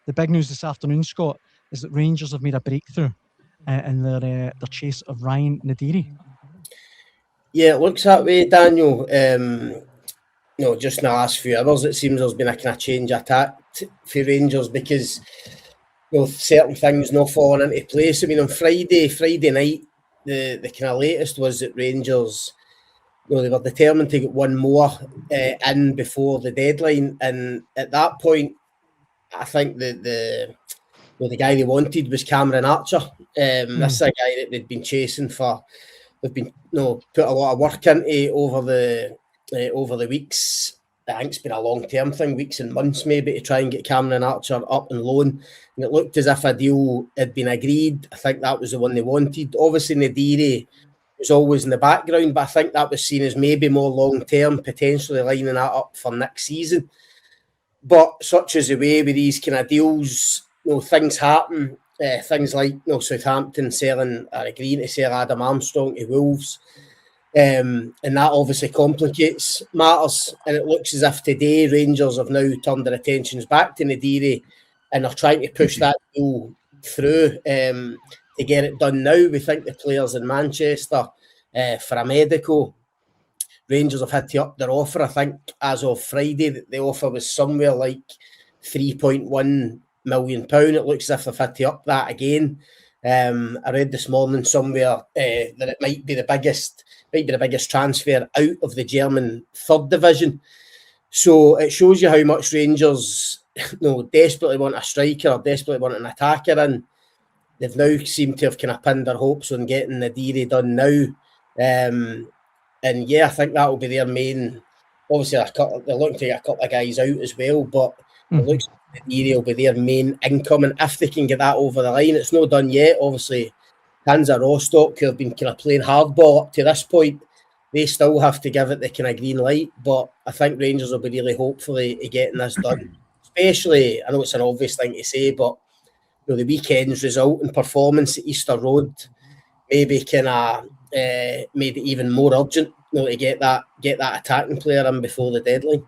the big news this afternoon, Scott, is that Rangers have made a breakthrough in their chase of Ryan Naderi. Yeah, it looks that way, Daniel. Just in the last few hours, it seems there's been a kind of change of tact for Rangers because certain things not falling into place. I mean, on Friday night, the kind of latest was that Rangers, they were determined to get one more in before the deadline, and at that point, I think the guy they wanted was Cameron Archer. This is a guy that they'd been chasing for. They've been put a lot of work into over the weeks. I think it's been a long-term thing, weeks and months maybe, to try and get Cameron Archer up and loan. And it looked as if a deal had been agreed. I think that was the one they wanted. Obviously, Naderi was always in the background, but I think that was seen as maybe more long-term, potentially lining that up for next season. But such is the way with these kind of deals, things happen. Things like Southampton selling or agreeing to sell Adam Armstrong to Wolves. And that obviously complicates matters. And it looks as if today Rangers have now turned their attentions back to Naderi and are trying to push that deal through to get it done now. We think the players in Manchester for a medical. Rangers have had to up their offer. I think as of Friday, the offer was somewhere like £3.1 million. It looks as if they've had to up that again. I read this morning somewhere that it might be the biggest transfer out of the German third division. So it shows you how much Rangers desperately want a striker or desperately want an attacker in. They've now seemed to have kind of pinned their hopes on getting Naderi done now. And yeah, I think that will be their main. Obviously, they're looking to get a couple of guys out as well, but it looks like Naderi will be their main income. And if they can get that over the line, it's not done yet. Obviously, Hansa Rostock, who have been kind of playing hardball up to this point, they still have to give it the kind of green light. But I think Rangers will be really hopefully getting this done. Especially, I know it's an obvious thing to say, but the weekend's result and performance at Easter Road maybe kind of made it even more urgent to get that attacking player in before the deadline.